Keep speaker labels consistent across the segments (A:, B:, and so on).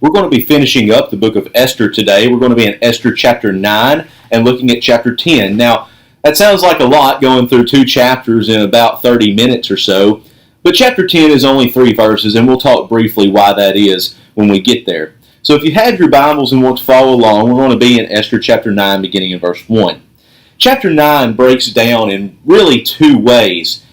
A: We're going to be finishing up the book of Esther today. We're going to be in Esther chapter 9 and looking at chapter 10. Now, that sounds like a lot going through 2 chapters in about 30 minutes or so, but chapter 10 is only 3 verses, and we'll talk briefly why that is when we get there. So if you have your Bibles and want to follow along, we're going to be in Esther chapter 9 beginning in verse 1. Chapter 9 breaks down in really 2 ways.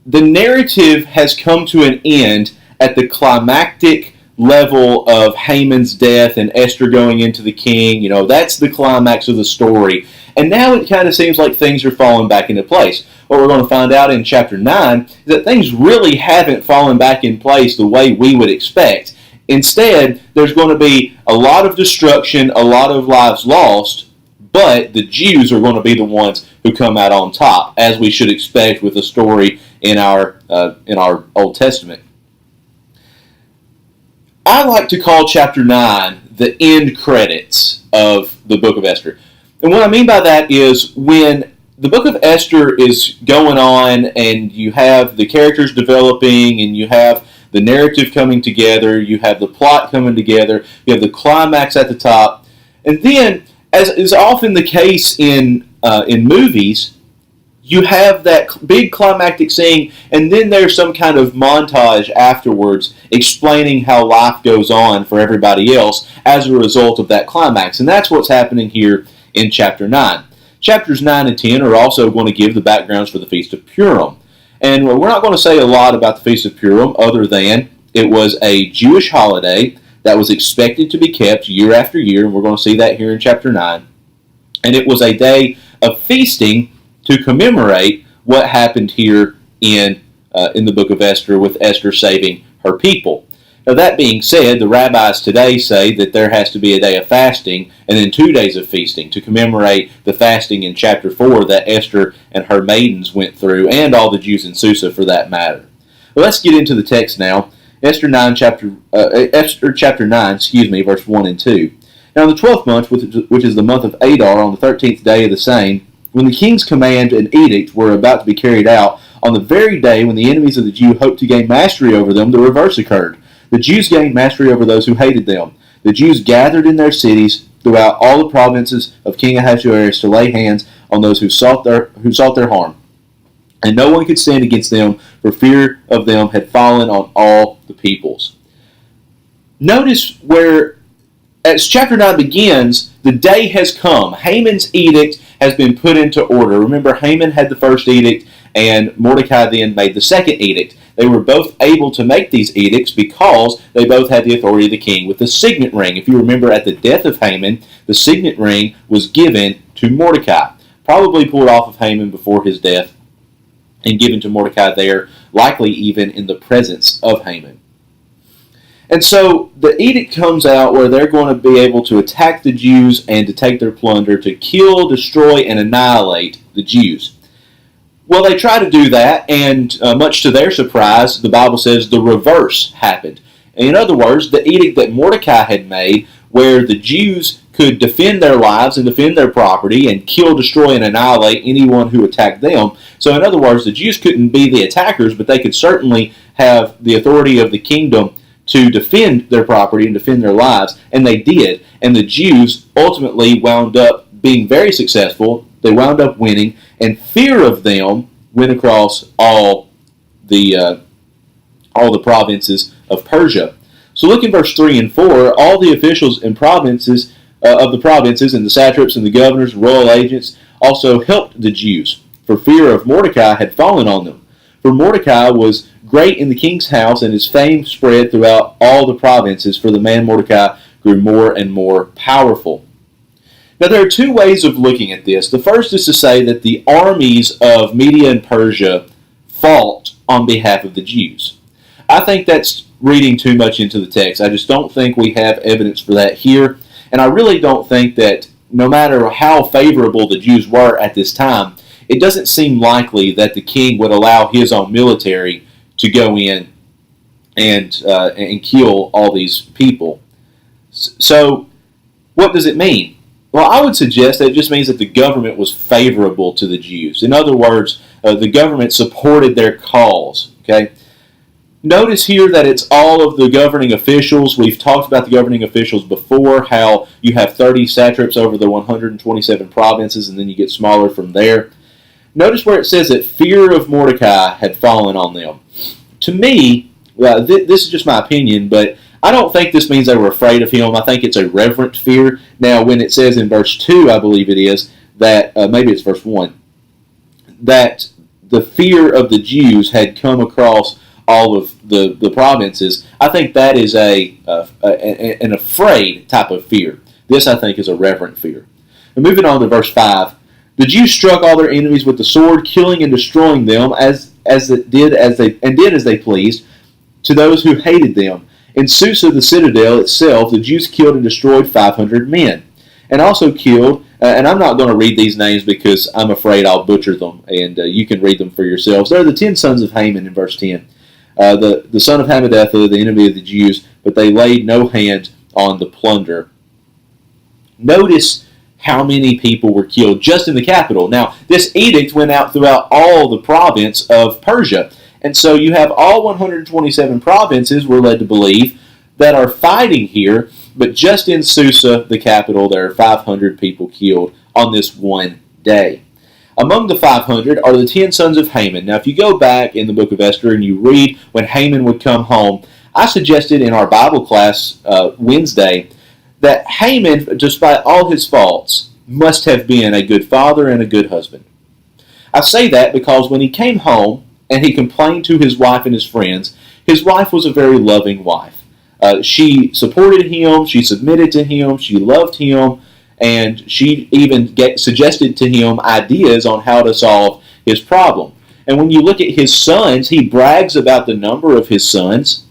A: The narrative has come to an end at the climactic level of Haman's death and Esther going into the king. That's the climax of the story. And now it kind of seems like things are falling back into place. What we're going to find out in chapter 9 is that things really haven't fallen back in place the way we would expect. Instead, there's going to be a lot of destruction, a lot of lives lost, but the Jews are going to be the ones who come out on top, as we should expect with the story in our Old Testament. I like to call chapter 9 the end credits of the book of Esther. And what I mean by that is when the book of Esther is going on and you have the characters developing and you have the narrative coming together, you have the plot coming together, you have the climax at the top, and then, as is often the case in movies, you have that big climactic scene, and then there's some kind of montage afterwards explaining how life goes on for everybody else as a result of that climax. And that's what's happening here in chapter 9. Chapters 9 and 10 are also going to give the backgrounds for the Feast of Purim. And we're not going to say a lot about the Feast of Purim other than it was a Jewish holiday that was expected to be kept year after year, and we're going to see that here in chapter 9. And it was a day of feasting to commemorate what happened here in the book of Esther with Esther saving her people. Now, that being said, the rabbis today say that there has to be a day of fasting and then 2 days of feasting to commemorate the fasting in chapter 4 that Esther and her maidens went through, and all the Jews in Susa for that matter. Well, let's get into the text now. Esther chapter 9, verse 1 and 2. Now, in the 12th month, which is the month of Adar, on the 13th day of the same, when the king's command and edict were about to be carried out, on the very day when the enemies of the Jew hoped to gain mastery over them, the reverse occurred. The Jews gained mastery over those who hated them. The Jews gathered in their cities throughout all the provinces of King Ahasuerus to lay hands on those who sought their harm. And no one could stand against them, for fear of them had fallen on all the peoples. Notice where, as chapter 9 begins, the day has come. Haman's edict has been put into order. Remember, Haman had the first edict, and Mordechai then made the second edict. They were both able to make these edicts because they both had the authority of the king with the signet ring. If you remember, at the death of Haman, the signet ring was given to Mordechai, probably pulled off of Haman before his death and given to Mordechai there, likely even in the presence of Haman. And so the edict comes out where they're going to be able to attack the Jews and to take their plunder, to kill, destroy, and annihilate the Jews. Well, they try to do that, and much to their surprise, the Bible says the reverse happened. In other words, the edict that Mordechai had made, where the Jews could defend their lives and defend their property and kill, destroy, and annihilate anyone who attacked them. So in other words, the Jews couldn't be the attackers, but they could certainly have the authority of the kingdom to defend their property and defend their lives, and they did. And the Jews ultimately wound up being very successful. They wound up winning, and fear of them went across all the provinces of Persia. So look in verse 3 and 4. All the officials and provinces of the provinces, and the satraps and the governors, royal agents, also helped the Jews, for fear of Mordecai had fallen on them. For Mordecai was great in the king's house, and his fame spread throughout all the provinces, for the man Mordecai grew more and more powerful. Now, there are 2 ways of looking at this. The first is to say that the armies of Media and Persia fought on behalf of the Jews. I think that's reading too much into the text. I just don't think we have evidence for that here. And I really don't think that no matter how favorable the Jews were at this time, it doesn't seem likely that the king would allow his own military to go in and kill all these people. So, what does it mean? Well, I would suggest that it just means that the government was favorable to the Jews. In other words, the government supported their cause. Okay, Notice here that it's all of the governing officials. We've talked about the governing officials before, how you have 30 satraps over the 127 provinces, and then you get smaller from there. Notice where it says that fear of Mordechai had fallen on them. To me, this is just my opinion, but I don't think this means they were afraid of him. I think it's a reverent fear. Now, when it says in verse 2, I believe it is, that maybe it's verse 1, that the fear of the Jews had come across all of the provinces, I think that is an afraid type of fear. This, I think, is a reverent fear. And moving on to verse 5, the Jews struck all their enemies with the sword, killing and destroying them as they pleased to those who hated them. In Susa, the citadel itself, the Jews killed and destroyed 500 men, and also killed. And I'm not going to read these names because I'm afraid I'll butcher them, and you can read them for yourselves. They're the 10 sons of Haman in verse 10. The son of Hammedatha, the enemy of the Jews, but they laid no hand on the plunder. Notice how many people were killed just in the capital. Now, this edict went out throughout all the province of Persia. And so you have all 127 provinces, we're led to believe, that are fighting here. But just in Susa, the capital, there are 500 people killed on this one day. Among the 500 are the 10 sons of Haman. Now, if you go back in the book of Esther and you read when Haman would come home, I suggested in our Bible class Wednesday that Haman, despite all his faults, must have been a good father and a good husband. I say that because when he came home and he complained to his wife and his friends, his wife was a very loving wife. She supported him, she submitted to him, she loved him, and she even suggested to him ideas on how to solve his problem. And when you look at his sons, he brags about the number of his sons,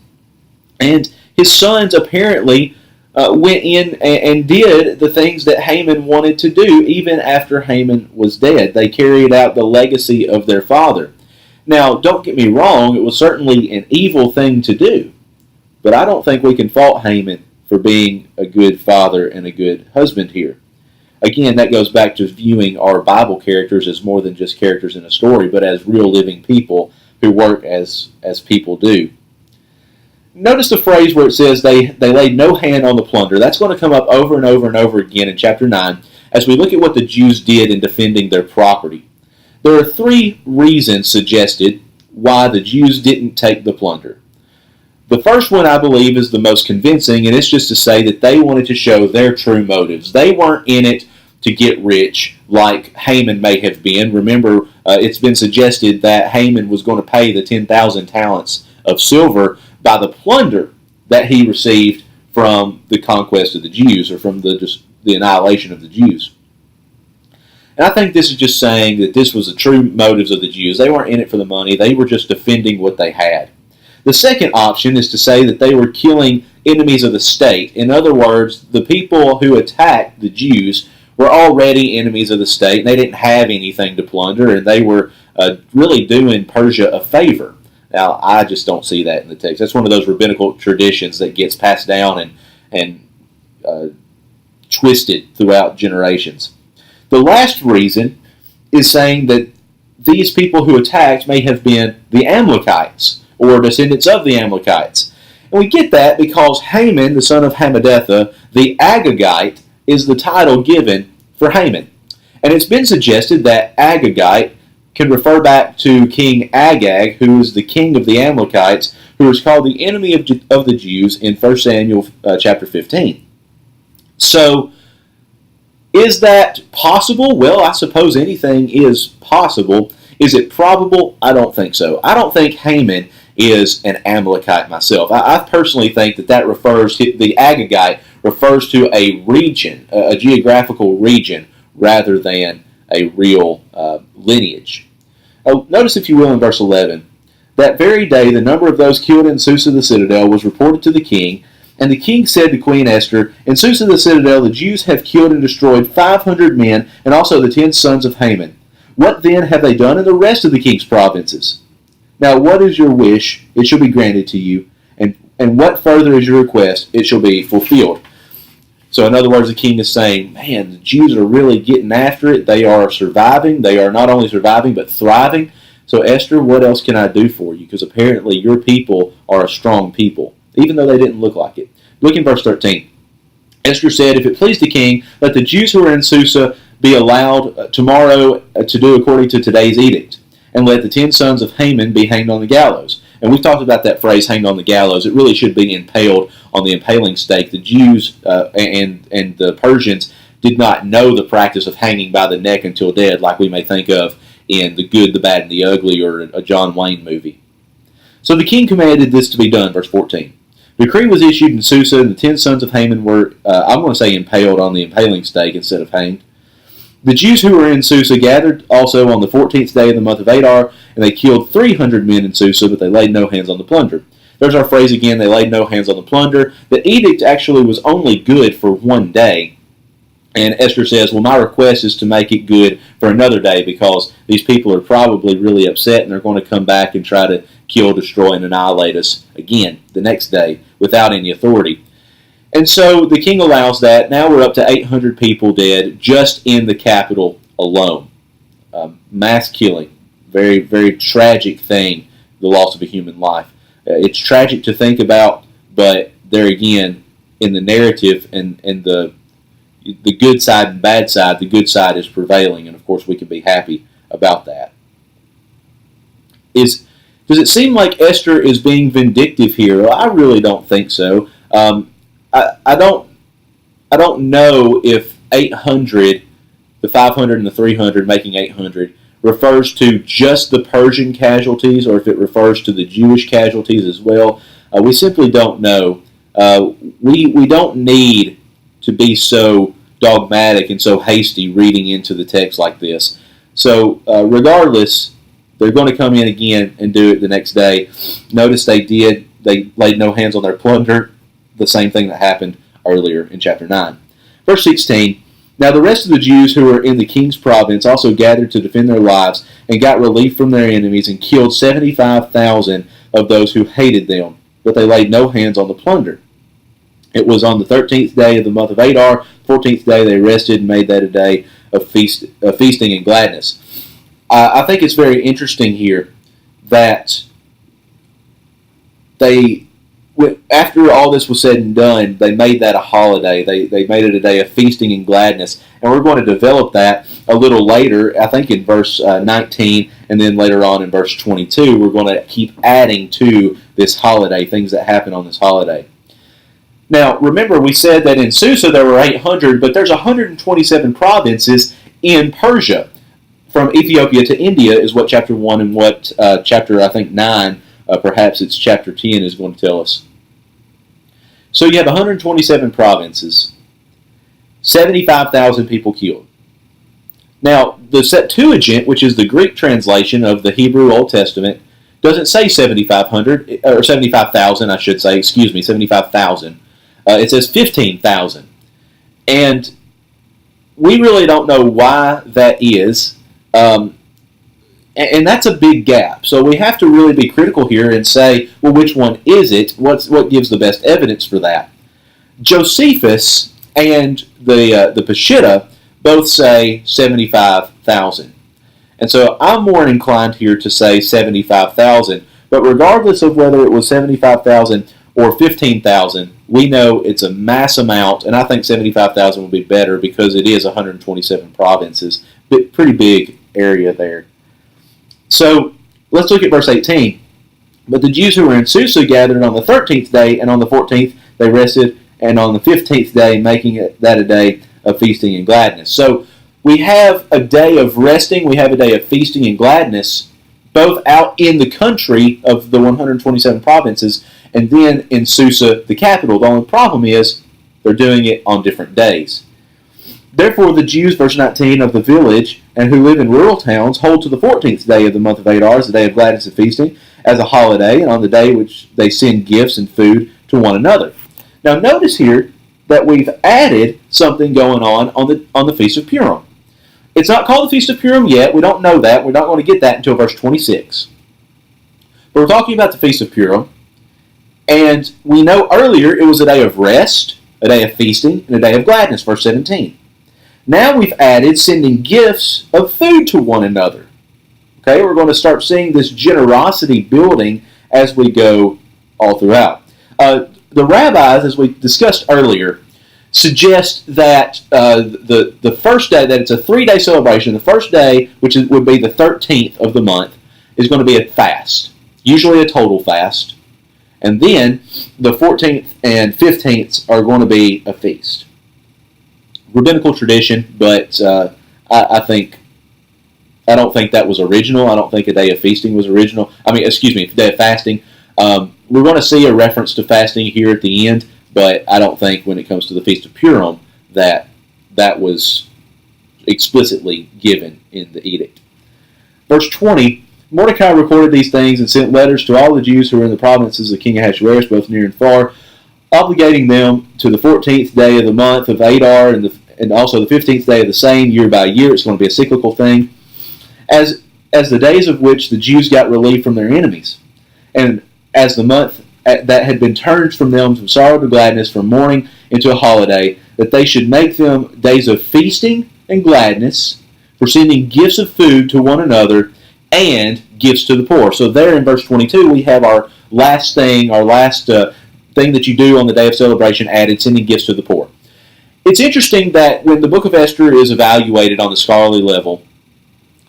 A: and his sons apparently went in and did the things that Haman wanted to do even after Haman was dead. They carried out the legacy of their father. Now, don't get me wrong, it was certainly an evil thing to do, but I don't think we can fault Haman for being a good father and a good husband here. Again, that goes back to viewing our Bible characters as more than just characters in a story, but as real living people who work as people do. Notice the phrase where it says they laid no hand on the plunder. That's going to come up over and over and over again in chapter 9 as we look at what the Jews did in defending their property. There are 3 reasons suggested why the Jews didn't take the plunder. The first one, I believe, is the most convincing, and it's just to say that they wanted to show their true motives. They weren't in it to get rich like Haman may have been. Remember, it's been suggested that Haman was going to pay the 10,000 talents of silver by the plunder that he received from the conquest of the Jews, or from the annihilation of the Jews. And I think this is just saying that this was the true motives of the Jews. They weren't in it for the money. They were just defending what they had. The second option is to say that they were killing enemies of the state. In other words, the people who attacked the Jews were already enemies of the state, and they didn't have anything to plunder, and they were really doing Persia a favor. Now, I just don't see that in the text. That's one of those rabbinical traditions that gets passed down and twisted throughout generations. The last reason is saying that these people who attacked may have been the Amalekites, or descendants of the Amalekites. And we get that because Haman, the son of Hammedatha, the Agagite, is the title given for Haman. And it's been suggested that Agagite can refer back to King Agag, who is the king of the Amalekites, who is called the enemy of the Jews in 1 Samuel chapter 15. So, is that possible? Well, I suppose anything is possible. Is it probable? I don't think so. I don't think Haman is an Amalekite myself. I personally think that refers to, the Agagite refers to a region, a geographical region, rather than a real lineage. Notice, if you will, in verse 11, that very day the number of those killed in Susa the citadel was reported to the king, and the king said to Queen Esther, in Susa the citadel the Jews have killed and destroyed 500 men, and also the 10 sons of Haman. What then have they done in the rest of the king's provinces? Now what is your wish? It shall be granted to you, and what further is your request? It shall be fulfilled. So in other words, the king is saying, man, the Jews are really getting after it. They are surviving. They are not only surviving, but thriving. So Esther, what else can I do for you? Because apparently your people are a strong people, even though they didn't look like it. Look in verse 13. Esther said, "If it please the king, let the Jews who are in Susa be allowed tomorrow to do according to today's edict, and let the 10 sons of Haman be hanged on the gallows." And we've talked about that phrase, hanged on the gallows. It really should be impaled on the impaling stake. The Jews and the Persians did not know the practice of hanging by the neck until dead, like we may think of in The Good, the Bad, and the Ugly, or a John Wayne movie. So the king commanded this to be done, verse 14. The decree was issued in Susa, and the 10 sons of Haman were, I'm going to say impaled on the impaling stake instead of hanged. The Jews who were in Susa gathered also on the 14th day of the month of Adar, and they killed 300 men in Susa, but they laid no hands on the plunder. There's our phrase again, they laid no hands on the plunder. The edict actually was only good for one day. And Esther says, well, my request is to make it good for another day, because these people are probably really upset and they're going to come back and try to kill, destroy, and annihilate us again the next day without any authority. And so the king allows that. Now we're up to 800 people dead just in the capital alone. Mass killing. Very, very tragic thing, the loss of a human life. It's tragic to think about, but there again, in the narrative and the good side and bad side, the good side is prevailing, and of course we can be happy about that. Does it seem like Esther is being vindictive here? Well, I really don't think so. I don't know if 800, the 500 and the 300 making 800, refers to just the Persian casualties, or if it refers to the Jewish casualties as well. We simply don't know. We don't need to be so dogmatic and so hasty reading into the text like this. So regardless, they're going to come in again and do it the next day. Notice they laid no hands on their plunder, the same thing that happened earlier in chapter 9. Verse 16, now the rest of the Jews who were in the king's province also gathered to defend their lives and got relief from their enemies and killed 75,000 of those who hated them, but they laid no hands on the plunder. It was on the 13th day of the month of Adar, 14th day they rested and made that a day of feasting and gladness. I think it's very interesting here that after all this was said and done, they made that a holiday. They made it a day of feasting and gladness. And we're going to develop that a little later, I think in verse 19, and then later on in verse 22, we're going to keep adding to this holiday, things that happen on this holiday. Now, remember, we said that in Susa there were 800, but there's 127 provinces in Persia. From Ethiopia to India is what chapter 1 and what chapter, I think, 9, perhaps it's chapter 10, is going to tell us. So you have 127 provinces, 75,000 people killed. Now, the Septuagint, which is the Greek translation of the Hebrew Old Testament, doesn't say 7,500, or 75,000, I should say, 75,000. It says 15,000. And we really don't know why that is. And that's a big gap. So we have to really be critical here and say, well, which one is it? What gives the best evidence for that? Josephus and the Peshitta both say 75,000. And so I'm more inclined here to say 75,000. But regardless of whether it was 75,000 or 15,000, we know it's a mass amount, and I think 75,000 would be better because it is 127 provinces. Pretty big area there. So let's look at verse 18. But the Jews who were in Susa gathered on the 13th day, and on the 14th they rested, and on the 15th day making that a day of feasting and gladness. So we have a day of resting, we have a day of feasting and gladness, both out in the country of the 127 provinces, and then in Susa, the capital. The only problem is they're doing it on different days. Therefore the Jews, verse 19, of the village, and who live in rural towns, hold to the 14th day of the month of Adar as the day of gladness and feasting, as a holiday, and on the day which they send gifts and food to one another. Now notice here that we've added something going on the Feast of Purim. It's not called the Feast of Purim yet. We don't know that. We're not going to get that until verse 26. But we're talking about the Feast of Purim. And we know earlier it was a day of rest, a day of feasting, and a day of gladness, verse 17. Now we've added sending gifts of food to one another, Okay, we're going to start seeing this generosity building as we go all throughout. The rabbis, as we discussed earlier, suggest that the first day, that it's a 3-day celebration. The first day, which would be the 13th of the month, is going to be a fast, usually a total fast. And then the 14th and 15th are going to be a feast. Rabbinical tradition, but I don't think that was original. I don't think a day of feasting was original. A day of fasting. We're going to see a reference to fasting here at the end, but I don't think when it comes to the Feast of Purim that was explicitly given in the edict. Verse 20, Mordechai recorded these things and sent letters to all the Jews who were in the provinces of King Ahasuerus, both near and far, obligating them to the 14th day of the month of Adar and also the 15th day of the same, year by year. It's going to be a cyclical thing. As the days of which the Jews got relief from their enemies, and as the month that had been turned from them from sorrow to gladness, from mourning into a holiday, that they should make them days of feasting and gladness, for sending gifts of food to one another, and gifts to the poor. So there in verse 22, we have our last thing that you do on the day of celebration added, sending gifts to the poor. It's interesting that when the book of Esther is evaluated on the scholarly level,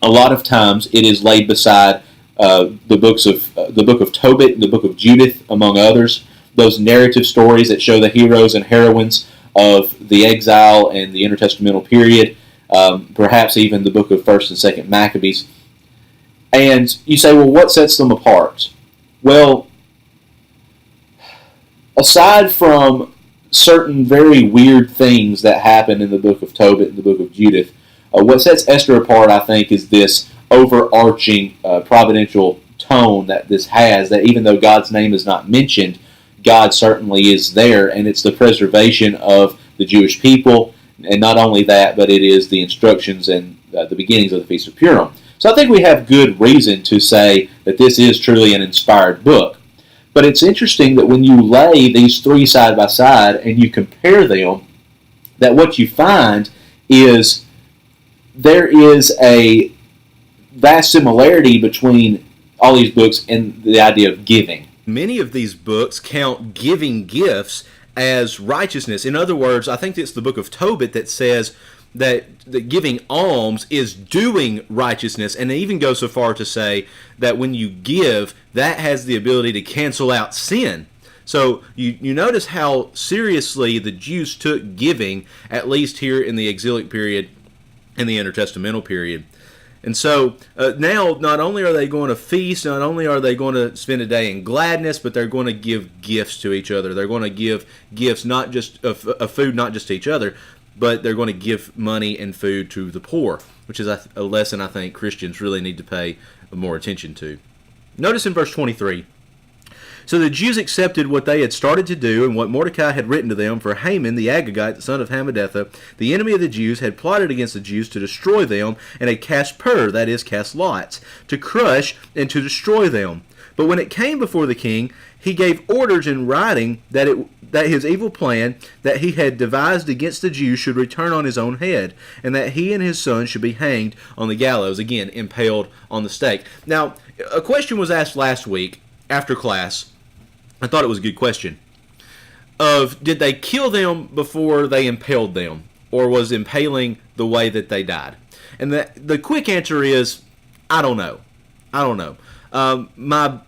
A: a lot of times it is laid beside the book of Tobit and the book of Judith, among others. Those narrative stories that show the heroes and heroines of the exile and the intertestamental period, perhaps even the book of 1st and 2nd Maccabees. And you say, well, what sets them apart? Well, aside from certain very weird things that happen in the book of Tobit and the book of Judith, what sets Esther apart, I think, is this overarching providential tone that this has, that even though God's name is not mentioned, God certainly is there, and it's the preservation of the Jewish people, and not only that, but it is the instructions and the beginnings of the Feast of Purim. So I think we have good reason to say that this is truly an inspired book. But it's interesting that when you lay these three side by side and you compare them, that what you find is there is a vast similarity between all these books and the idea of giving.
B: Many of these books count giving gifts as righteousness. In other words, I think it's the book of Tobit that says that giving alms is doing righteousness, and it even goes so far to say that when you give, that has the ability to cancel out sin. So you notice how seriously the Jews took giving, at least here in the exilic period and the intertestamental period. And so now not only are they going to feast, not only are they going to spend a day in gladness, but they're going to give gifts to each other. They're going to give gifts, not just of food, not just to each other, but they're going to give money and food to the poor, which is a lesson I think Christians really need to pay more attention to. Notice in verse 23, so the Jews accepted what they had started to do and what Mordechai had written to them, for Haman the Agagite, the son of Hammedatha, the enemy of the Jews, had plotted against the Jews to destroy them, and had cast that is, cast lots, to crush and to destroy them. But when it came before the king, he gave orders in writing that his evil plan that he had devised against the Jews should return on his own head, and that he and his son should be hanged on the gallows, again, impaled on the stake. Now, a question was asked last week after class. I thought it was a good question. Did they kill them before they impaled them, or was impaling the way that they died? And the quick answer is, I don't know. My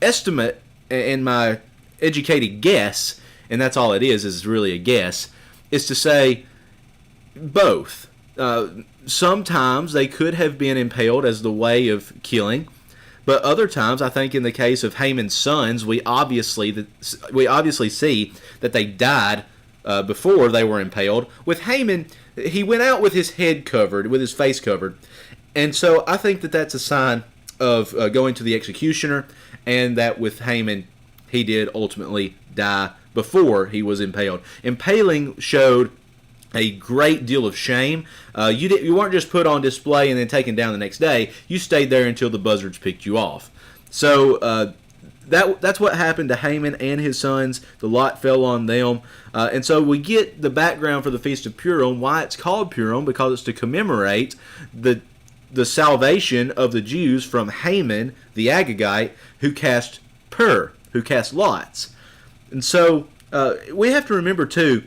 B: estimate and my educated guess, and that's all it is really a guess, is to say both. Sometimes they could have been impaled as the way of killing, but other times, I think in the case of Haman's sons, we obviously see that they died before they were impaled. With Haman, he went out with his head covered, with his face covered, and so I think that that's a sign of going to the executioner, and that with Haman, he did ultimately die before he was impaled. Impaling showed a great deal of shame. You weren't just put on display and then taken down the next day. You stayed there until the buzzards picked you off. So that's what happened to Haman and his sons. The lot fell on them. And so we get the background for the Feast of Purim, why it's called Purim, because it's to commemorate the the salvation of the Jews from Haman, the Agagite, who cast lots. And so we have to remember, too,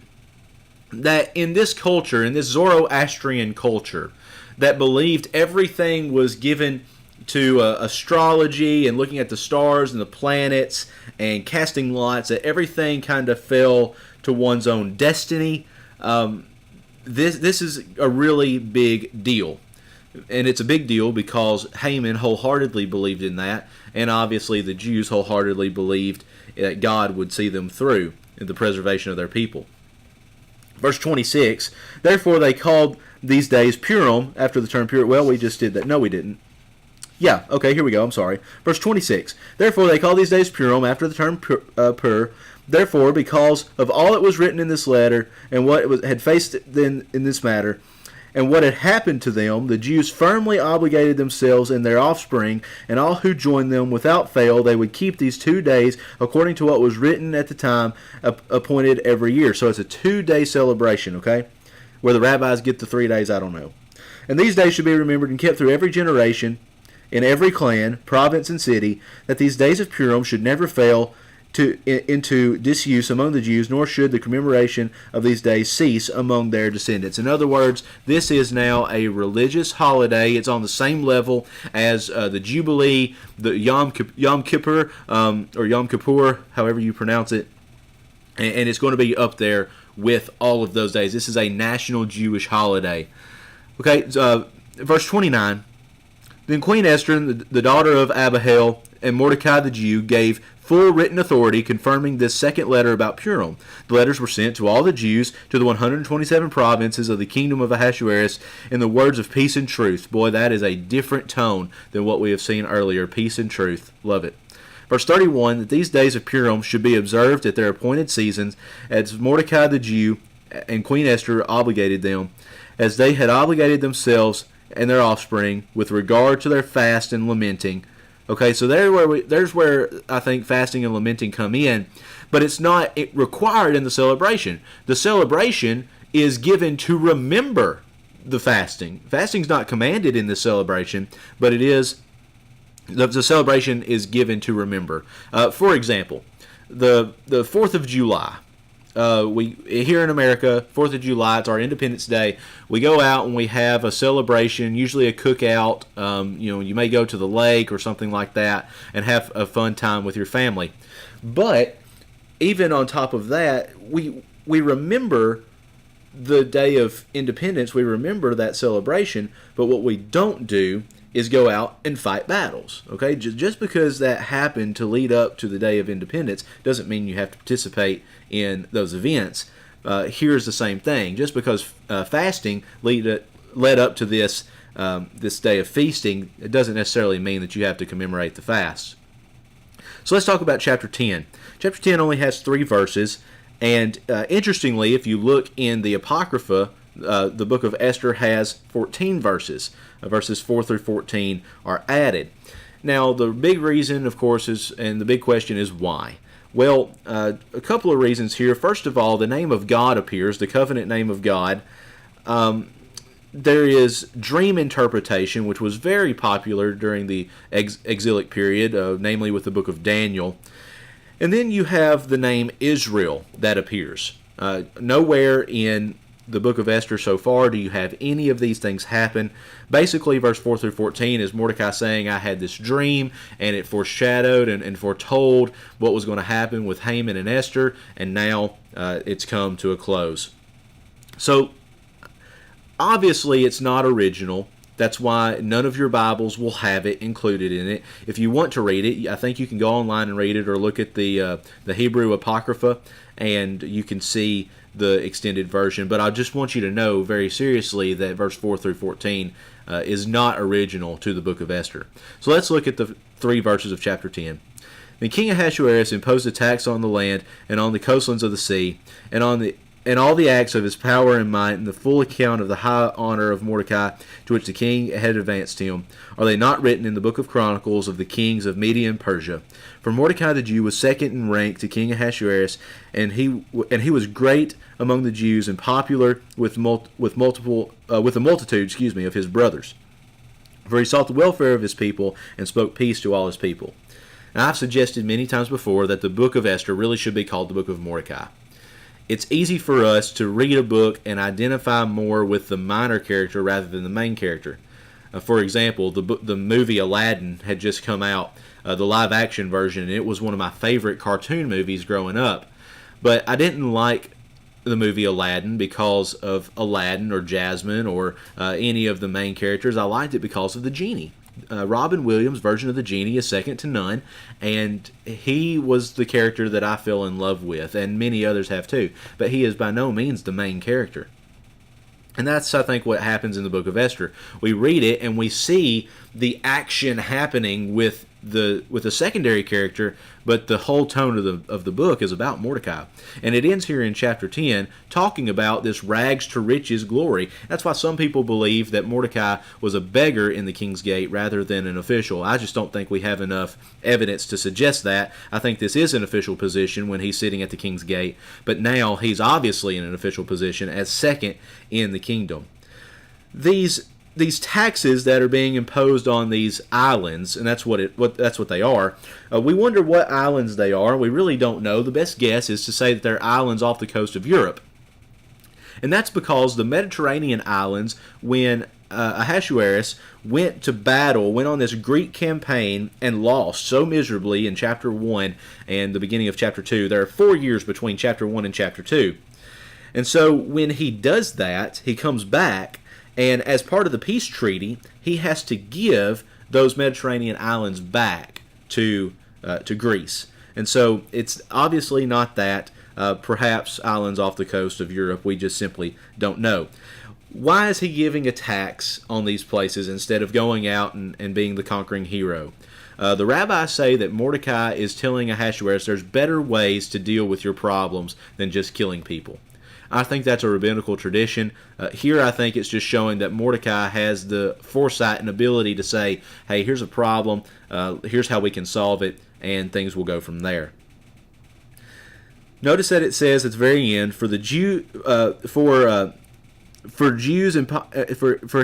B: that in this culture, in this Zoroastrian culture, that believed everything was given to astrology and looking at the stars and the planets and casting lots, that everything kind of fell to one's own destiny. This is a really big deal. And it's a big deal because Haman wholeheartedly believed in that, and obviously the Jews wholeheartedly believed that God would see them through in the preservation of their people. Verse 26, therefore they called these days Purim, after the term Purim. Well, we just did that. No, we didn't. Yeah, okay, here we go. I'm sorry. Verse 26, therefore they call these days Purim, after the term Pur. Therefore, because of all that was written in this letter, and what had faced in this matter, and what had happened to them, the Jews firmly obligated themselves and their offspring, and all who joined them without fail, they would keep these 2 days according to what was written at the time appointed every year. So it's a 2-day celebration, okay? Where the rabbis get the 3 days, I don't know. And these days should be remembered and kept through every generation, in every clan, province, and city, that these days of Purim should never fail into disuse among the Jews, nor should the commemoration of these days cease among their descendants. In other words, this is now a religious holiday. It's on the same level as the Jubilee, the Yom Kippur, or Yom Kippur, however you pronounce it, and it's going to be up there with all of those days. This is a national Jewish holiday. Okay, verse 29. Then Queen Esther, the daughter of Abihail, and Mordechai the Jew gave full written authority confirming this second letter about Purim. The letters were sent to all the Jews, to the 127 provinces of the kingdom of Ahasuerus, in the words of peace and truth. Boy, that is a different tone than what we have seen earlier. Peace and truth. Love it. Verse 31, that these days of Purim should be observed at their appointed seasons, as Mordechai the Jew and Queen Esther obligated them, as they had obligated themselves and their offspring with regard to their fast and lamenting. Okay, so there's where I think fasting and lamenting come in, but it's not required in the celebration. The celebration is given to remember the fasting. Fasting's not commanded in the celebration, but it is. The celebration is given to remember. For example, the 4th of July. We here in America, 4th of July, it's our Independence Day. We go out and we have a celebration, usually a cookout. You may go to the lake or something like that and have a fun time with your family. But even on top of that, we remember the day of independence. We remember that celebration. But what we don't do is go out and fight battles. Okay, just because that happened to lead up to the Day of Independence doesn't mean you have to participate in those events. Here's the same thing. Just because fasting led up to this day of feasting, it doesn't necessarily mean that you have to commemorate the fast. So let's talk about chapter 10. Chapter 10 only has 3 verses, and interestingly, if you look in the Apocrypha, the book of Esther has 14 verses. Verses 4 through 14 are added. Now, the big reason, of course, and the big question is why? Well, a couple of reasons here. First of all, the name of God appears, the covenant name of God. There is dream interpretation, which was very popular during the exilic period, namely with the book of Daniel. And then you have the name Israel that appears. Nowhere in the book of Esther so far do you have any of these things happen. Basically, verse 4 through 14 is Mordecai saying, I had this dream, and it foreshadowed and foretold what was going to happen with Haman and Esther, and now it's come to a close. So, obviously, it's not original. That's why none of your Bibles will have it included in it. If you want to read it, I think you can go online and read it, or look at the Hebrew Apocrypha, and you can see the extended version. But I just want you to know very seriously that verse 4 through 14 is not original to the book of Esther. So let's look at the 3 verses of chapter 10. Then King Ahasuerus imposed a tax on the land and on the coastlands of the sea, and all the acts of his power and might, and the full account of the high honor of Mordecai, to which the king had advanced him, are they not written in the book of Chronicles of the kings of Media and Persia? For Mordecai the Jew was second in rank to King Ahasuerus, and he was great among the Jews and popular with the multitude of his brothers. For he sought the welfare of his people and spoke peace to all his people. Now, I've suggested many times before that the book of Esther really should be called the book of Mordecai. It's easy for us to read a book and identify more with the minor character rather than the main character. For example, the movie Aladdin had just come out, the live-action version, and it was one of my favorite cartoon movies growing up. But I didn't like the movie Aladdin because of Aladdin or Jasmine or any of the main characters. I liked it because of the genie. Robin Williams' version of the genie is second to none, and he was the character that I fell in love with, and many others have too. But he is by no means the main character. And that's, I think, what happens in the book of Esther. We read it and we see the action happening with the secondary character, but the whole tone of the book is about Mordecai. And it ends here in chapter 10 talking about this rags to riches glory. That's why some people believe that Mordecai was a beggar in the king's gate rather than an official. I just don't think we have enough evidence to suggest that. I think this is an official position when he's sitting at the king's gate, but now he's obviously in an official position as second in the kingdom. These taxes that are being imposed on these islands, and that's what they are. We wonder what islands they are. We really don't know. The best guess is to say that they're islands off the coast of Europe. And that's because the Mediterranean islands, when Ahasuerus went on this Greek campaign and lost so miserably in chapter 1 and the beginning of chapter 2. There are 4 years between chapter 1 and chapter 2. And so when he does that, he comes back, and as part of the peace treaty, he has to give those Mediterranean islands back to Greece. And so it's obviously not that. Perhaps islands off the coast of Europe. We just simply don't know. Why is he giving a tax on these places instead of going out and being the conquering hero? The rabbis say that Mordecai is telling Ahasuerus there's better ways to deal with your problems than just killing people. I think that's a rabbinical tradition. Here I think it's just showing that Mordecai has the foresight and ability to say, hey, here's a problem, here's how we can solve it, and things will go from there. Notice that it says at the very end, for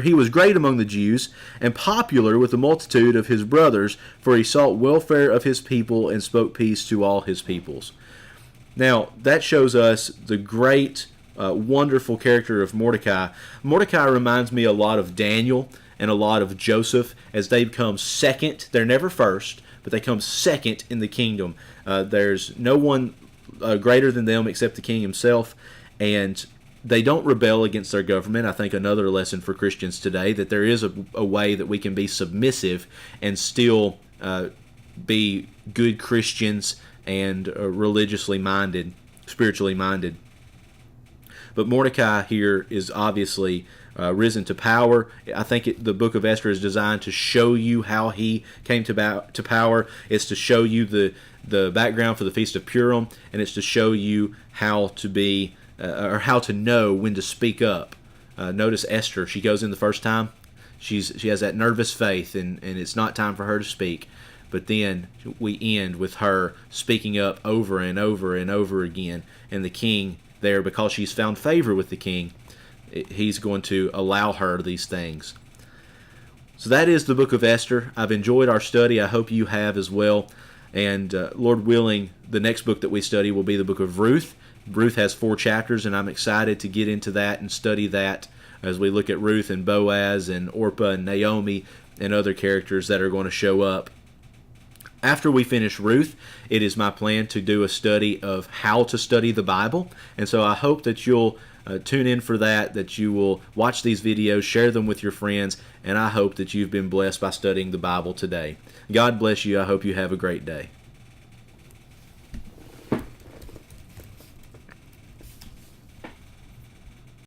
B: he was great among the Jews and popular with the multitude of his brothers, for he sought welfare of his people and spoke peace to all his peoples. Now, that shows us the great, wonderful character of Mordecai. Mordecai reminds me a lot of Daniel and a lot of Joseph as they become second. They're never first, but they come second in the kingdom. There's no one greater than them except the king himself, and they don't rebel against their government. I think another lesson for Christians today, that there is a way that we can be submissive and still be good Christians and religiously minded, spiritually minded. But Mordecai here is obviously risen to power. I think the book of Esther is designed to show you how he came to power. It's to show you the background for the Feast of Purim, and it's to show you how to be or how to know when to speak up. Notice Esther. She goes in the first time. She has that nervous faith, and it's not time for her to speak. But then we end with her speaking up over and over and over again. And the king there, because she's found favor with the king, he's going to allow her these things. So that is the book of Esther. I've enjoyed our study. I hope you have as well. And Lord willing, the next book that we study will be the book of Ruth. Ruth has 4 chapters, and I'm excited to get into that and study that as we look at Ruth and Boaz and Orpah and Naomi and other characters that are going to show up. After we finish Ruth, it is my plan to do a study of how to study the Bible. And so I hope that you'll tune in for that you will watch these videos, share them with your friends, and I hope that you've been blessed by studying the Bible today. God bless you. I hope you have a great day.